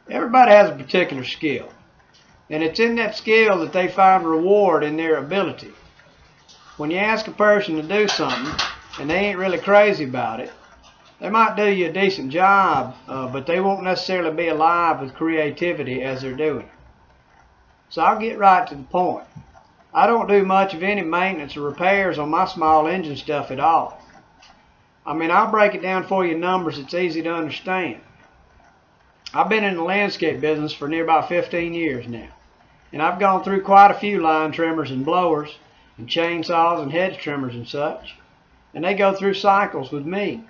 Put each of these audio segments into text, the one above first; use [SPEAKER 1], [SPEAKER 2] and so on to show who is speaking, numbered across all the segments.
[SPEAKER 1] Everybody has a particular skill, and it's in that skill that they find reward in their ability. When you ask a person to do something and they ain't really crazy about it, they might do you a decent job, but they won't necessarily be alive with creativity as they're doing it. So I'll get right to the point. I don't do much of any maintenance or repairs on my small engine stuff at all. I mean, I'll break it down for you in numbers that's easy to understand. I've been in the landscape business for near about 15 years now, and I've gone through quite a few line trimmers and blowers and chainsaws and hedge trimmers and such, and they go through cycles with me.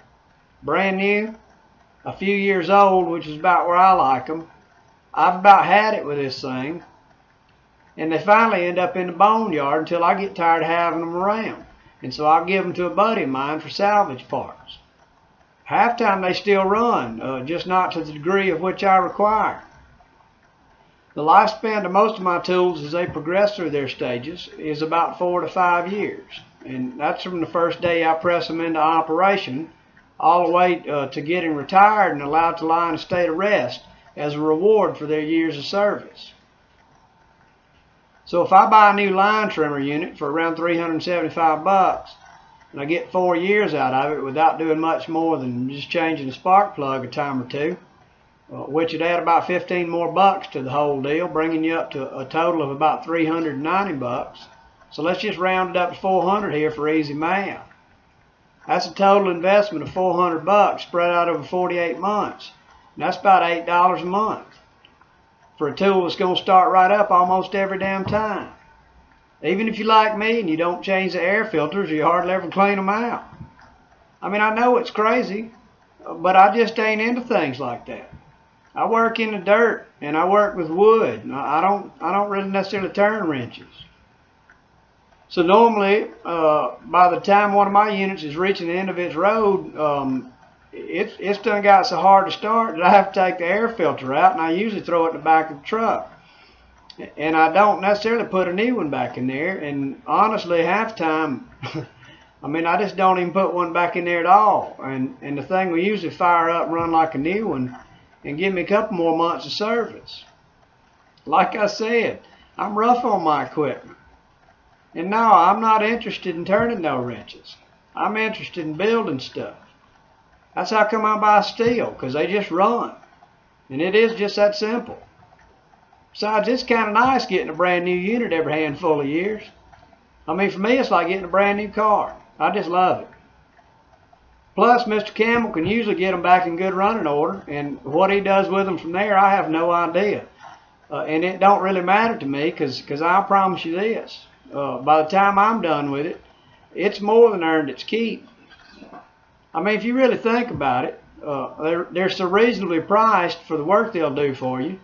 [SPEAKER 1] Brand new, a few years old, which is about where I like them. I've about had it with this thing, and they finally end up in the boneyard until I get tired of having them around, and so I'll give them to a buddy of mine for salvage parts. Half time they still run, just not to the degree of which I require. The lifespan of most of my tools as they progress through their stages is about 4 to 5 years, and that's from the first day I press them into operation all the way to getting retired and allowed to lie in a state of rest as a reward for their years of service. So if I buy a new line trimmer unit for around $375 and I get 4 years out of it without doing much more than just changing the spark plug a time or two, which would add about 15 more bucks to the whole deal, bringing you up to a total of about $390. So let's just round it up to 400 here for easy math. That's a total investment of 400 bucks spread out over 48 months. And that's about $8 a month for a tool that's going to start right up almost every damn time. Even if you're like me and you don't change the air filters, you hardly ever clean them out. I mean, I know it's crazy, but I just ain't into things like that. I work in the dirt and I work with wood. I don't really necessarily turn wrenches. So normally, by the time one of my units is reaching the end of its road, it's done got so hard to start that I have to take the air filter out, and I usually throw it in the back of the truck. And I don't necessarily put a new one back in there, and honestly, half time, I mean, I just don't even put one back in there at all. And the thing will usually fire up and run like a new one and give me a couple more months of service. Like I said, I'm rough on my equipment. And no, I'm not interested in turning no wrenches. I'm interested in building stuff. That's how come I buy steel, because they just run. And it is just that simple. Besides, it's kind of nice getting a brand new unit every handful of years. I mean, for me, it's like getting a brand new car. I just love it. Plus, Mr. Campbell can usually get them back in good running order, and what he does with them from there, I have no idea. And it don't really matter to me, because I promise you this. By the time I'm done with it, it's more than earned its keep. I mean, if you really think about it, they're so reasonably priced for the work they'll do for you.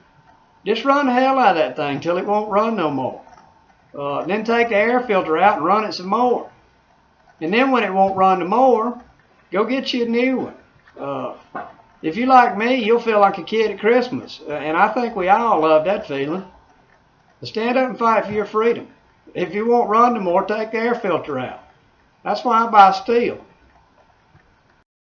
[SPEAKER 1] Just run the hell out of that thing till it won't run no more. Then take the air filter out and run it some more. And then when it won't run no more, go get you a new one. If you like me, you'll feel like a kid at Christmas. And I think we all love that feeling. Stand up and fight for your freedom. If you won't run no more, take the air filter out. That's why I buy steel.